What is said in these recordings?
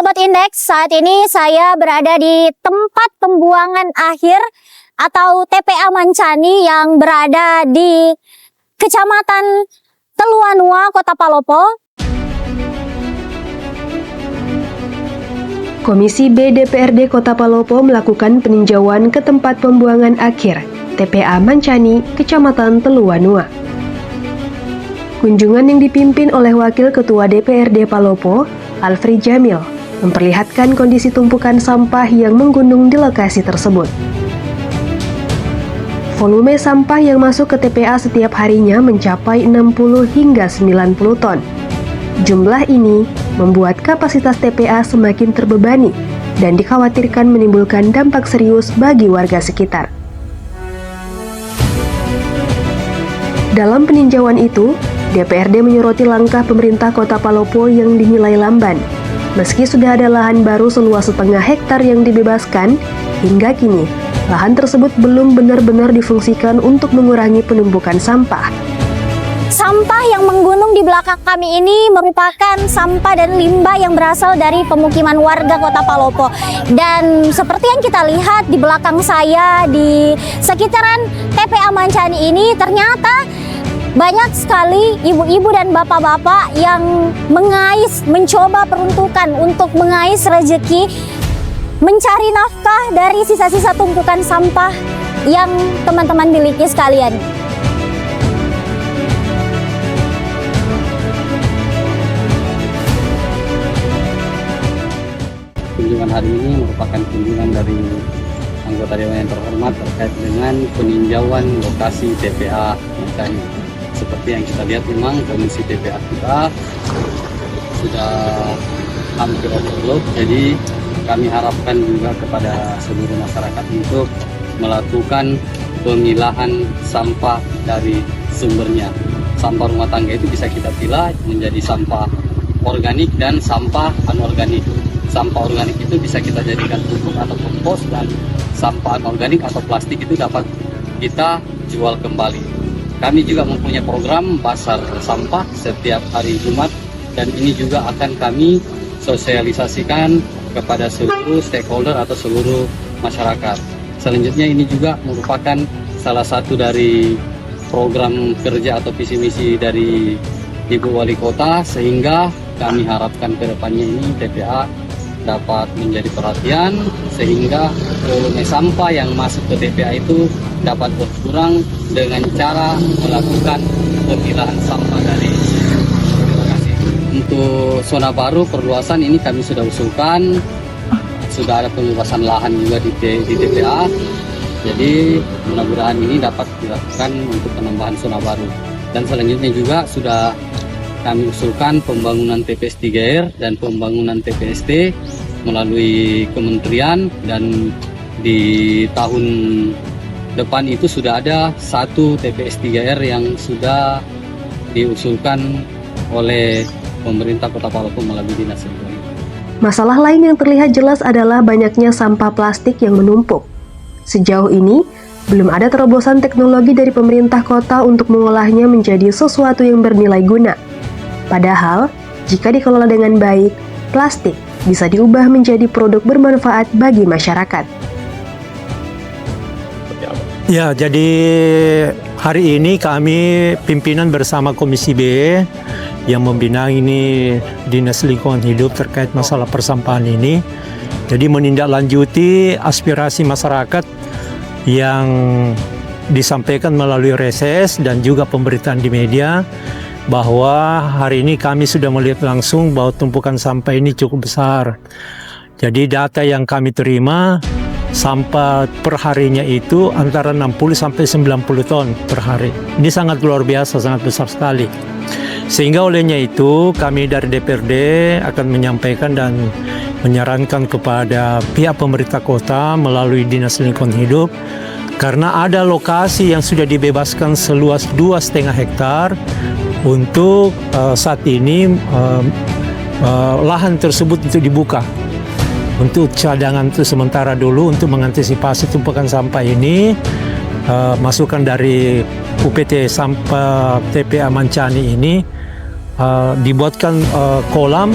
Sobat Indeks, saat ini saya berada di tempat pembuangan akhir atau TPA Mancani yang berada di Kecamatan Teluanua, Kota Palopo. Komisi B DPRD Kota Palopo melakukan peninjauan ke tempat pembuangan akhir TPA Mancani, Kecamatan Teluanua. Kunjungan yang dipimpin oleh Wakil Ketua DPRD Palopo, Alfred Jamil, memperlihatkan kondisi tumpukan sampah yang menggunung di lokasi tersebut. Volume sampah yang masuk ke TPA setiap harinya mencapai 60 hingga 90 ton. Jumlah ini membuat kapasitas TPA semakin terbebani dan dikhawatirkan menimbulkan dampak serius bagi warga sekitar. Dalam peninjauan itu, DPRD menyoroti langkah pemerintah Kota Palopo yang dinilai lamban. Meski sudah ada lahan baru seluas setengah hektar yang dibebaskan, hingga kini lahan tersebut belum benar-benar difungsikan untuk mengurangi penumpukan sampah. Sampah yang menggunung di belakang kami ini merupakan sampah dan limbah yang berasal dari pemukiman warga Kota Palopo. Dan seperti yang kita lihat di belakang saya di sekitaran TPA Mancani ini, ternyata banyak sekali ibu-ibu dan bapak-bapak yang mengais, mencoba peruntukan untuk mengais rezeki, mencari nafkah dari sisa-sisa tumpukan sampah yang teman-teman miliki sekalian. Kunjungan hari ini merupakan kunjungan dari anggota Dewan yang terhormat terkait dengan peninjauan lokasi TPA Mancani. Seperti yang kita lihat, memang kondisi TPA kita sudah hampir overload, jadi kami harapkan juga kepada seluruh masyarakat untuk melakukan pemilahan sampah dari sumbernya. Sampah rumah tangga itu bisa kita pilah menjadi sampah organik dan sampah anorganik. Sampah organik itu bisa kita jadikan pupuk atau kompos, dan sampah anorganik atau plastik itu dapat kita jual kembali. Kami juga mempunyai program pasar sampah setiap hari Jumat, dan ini juga akan kami sosialisasikan kepada seluruh stakeholder atau seluruh masyarakat. Selanjutnya, ini juga merupakan salah satu dari program kerja atau visi misi dari Ibu Wali Kota, sehingga kami harapkan ke depannya ini TPA dapat menjadi perhatian, sehingga volume sampah yang masuk ke TPA itu dapat berkurang dengan cara melakukan pemilahan sampah dari. Terima kasih. Untuk zona baru perluasan ini kami sudah usulkan, sudah ada pembebasan lahan juga di TPA, jadi mudah-mudahan ini dapat dilakukan untuk penambahan zona baru. Dan selanjutnya juga sudah kami usulkan pembangunan TPS 3R dan pembangunan TPST melalui kementerian, dan di tahun depan itu sudah ada satu TPS 3R yang sudah diusulkan oleh pemerintah Kota Palopo melalui Dinas Lingkungan. Masalah lain yang terlihat jelas adalah banyaknya sampah plastik yang menumpuk. Sejauh ini, belum ada terobosan teknologi dari pemerintah kota untuk mengolahnya menjadi sesuatu yang bernilai guna. Padahal, jika dikelola dengan baik, plastik bisa diubah menjadi produk bermanfaat bagi masyarakat. Ya, jadi hari ini kami pimpinan bersama Komisi B yang membina ini Dinas Lingkungan Hidup terkait masalah persampahan ini. Jadi menindaklanjuti aspirasi masyarakat yang disampaikan melalui reses dan juga pemberitaan di media, bahwa hari ini kami sudah melihat langsung bahwa tumpukan sampah ini cukup besar. Jadi data yang kami terima, sampah per harinya itu antara 60 sampai 90 ton per hari. Ini sangat luar biasa, sangat besar sekali. Sehingga olehnya itu kami dari DPRD akan menyampaikan dan menyarankan kepada pihak pemerintah kota melalui Dinas Lingkungan Hidup, karena ada lokasi yang sudah dibebaskan seluas 2,5 hektar untuk saat ini lahan tersebut itu dibuka untuk cadangan itu sementara dulu untuk mengantisipasi tumpukan sampah ini. Masukan dari UPT Sampah TPA Mancani ini dibuatkan kolam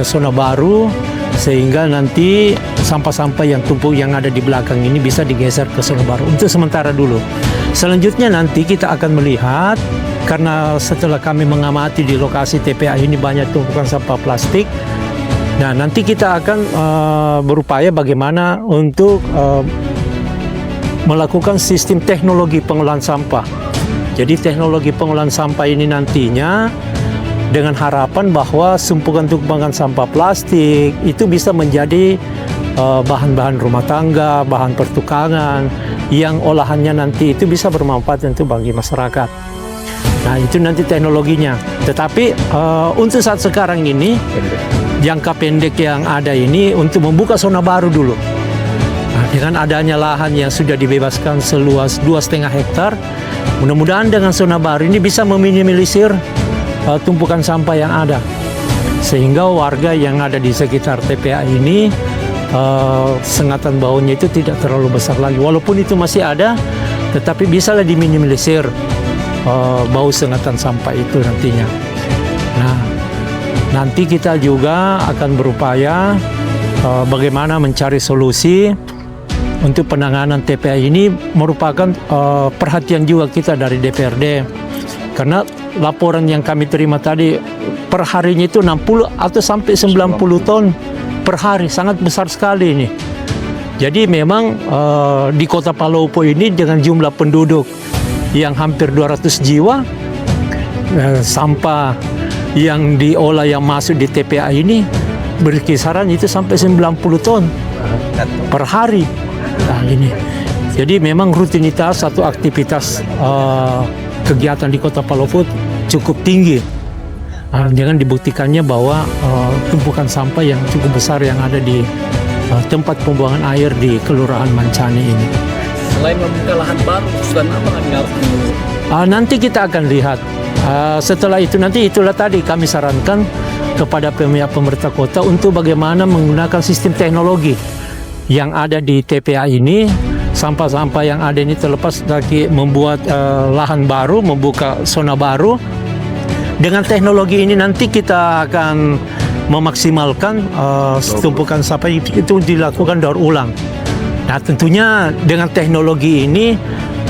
zona baru sehingga nanti sampah-sampah yang tumpuk yang ada di belakang ini bisa digeser ke zona baru untuk sementara dulu. Selanjutnya nanti kita akan melihat, karena setelah kami mengamati di lokasi TPA ini banyak tumpukan sampah plastik. Nah, nanti kita akan berupaya bagaimana untuk melakukan sistem teknologi pengolahan sampah. Jadi teknologi pengolahan sampah ini nantinya dengan harapan bahwa tumpukan-tumpukan sampah plastik itu bisa menjadi bahan-bahan rumah tangga, bahan pertukangan yang olahannya nanti itu bisa bermanfaat untuk bagi masyarakat. Nah, itu nanti teknologinya. Tetapi untuk saat sekarang ini jangka pendek yang ada ini untuk membuka zona baru dulu. Nah, dengan adanya lahan yang sudah dibebaskan seluas 2,5 hektar, mudah-mudahan dengan zona baru ini bisa meminimalisir tumpukan sampah yang ada, sehingga warga yang ada di sekitar TPA ini sengatan baunya itu tidak terlalu besar lagi. Walaupun itu masih ada, tetapi bisalah diminimalisir bau sengatan sampah itu nantinya. Nah, nanti kita juga akan berupaya bagaimana mencari solusi untuk penanganan TPA ini, merupakan perhatian juga kita dari DPRD, karena laporan yang kami terima tadi per harinya itu 60 atau sampai 90 ton per hari, sangat besar sekali ini. Jadi memang di Kota Palopo ini dengan jumlah penduduk yang hampir 200 jiwa, sampah yang diolah yang masuk di TPA ini berkisaran itu sampai 90 ton per hari. Nah, ini. Jadi memang rutinitas atau aktivitas kegiatan di Kota Palopo cukup tinggi. Dengan dibuktikannya bahwa tumpukan sampah yang cukup besar yang ada di tempat pembuangan air di Kelurahan Mancani ini. Selain membuka lahan baru, sudah apa yang harus nanti kita akan lihat. Setelah itu nanti itulah tadi kami sarankan kepada pihak pemerintah kota untuk bagaimana menggunakan sistem teknologi yang ada di TPA ini. Sampah-sampah yang ada ini terlepas dari membuat lahan baru, membuka zona baru. Dengan teknologi ini nanti kita akan memaksimalkan tumpukan sampah itu dilakukan daur ulang. Nah, tentunya dengan teknologi ini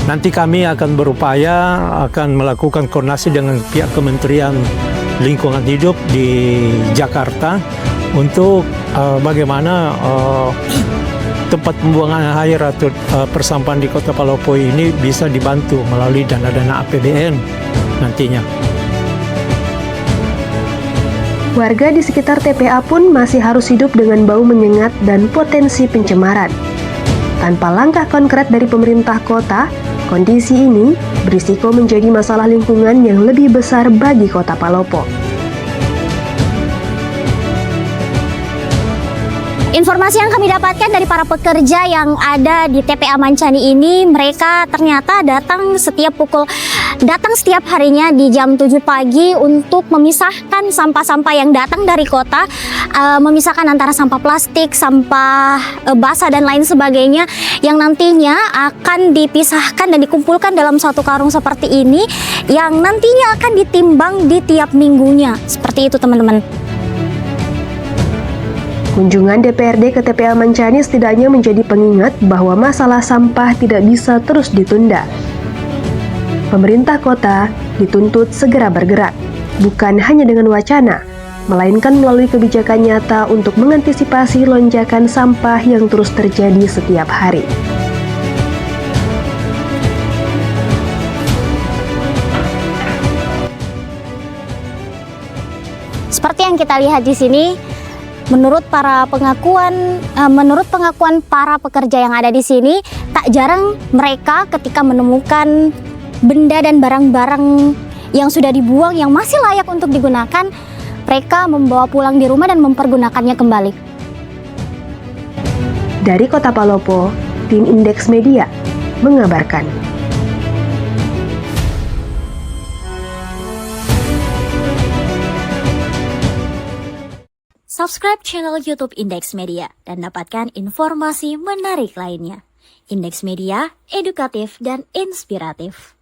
nanti kami akan berupaya akan melakukan koordinasi dengan pihak Kementerian Lingkungan Hidup di Jakarta untuk bagaimana tempat pembuangan air atau persampahan di Kota Palopo ini bisa dibantu melalui dana-dana APBN nantinya. Warga di sekitar TPA pun masih harus hidup dengan bau menyengat dan potensi pencemaran. Tanpa langkah konkret dari pemerintah kota, kondisi ini berisiko menjadi masalah lingkungan yang lebih besar bagi Kota Palopo. Informasi yang kami dapatkan dari para pekerja yang ada di TPA Mancani ini, mereka ternyata datang setiap harinya di jam 7 pagi untuk memisahkan sampah-sampah yang datang dari kota, memisahkan antara sampah plastik, sampah basah dan lain sebagainya, yang nantinya akan dipisahkan dan dikumpulkan dalam satu karung seperti ini, yang nantinya akan ditimbang di tiap minggunya. Seperti itu, teman-teman. Kunjungan DPRD ke TPA Mancani setidaknya menjadi pengingat bahwa masalah sampah tidak bisa terus ditunda. Pemerintah kota dituntut segera bergerak, bukan hanya dengan wacana, melainkan melalui kebijakan nyata untuk mengantisipasi lonjakan sampah yang terus terjadi setiap hari. Seperti yang kita lihat di sini, menurut pengakuan para pekerja yang ada di sini, tak jarang mereka ketika menemukan benda dan barang-barang yang sudah dibuang yang masih layak untuk digunakan, mereka membawa pulang di rumah dan mempergunakannya kembali. Dari Kota Palopo, tim Indeks Media mengabarkan. Subscribe channel YouTube Indeks Media dan dapatkan informasi menarik lainnya. Indeks Media, edukatif dan inspiratif.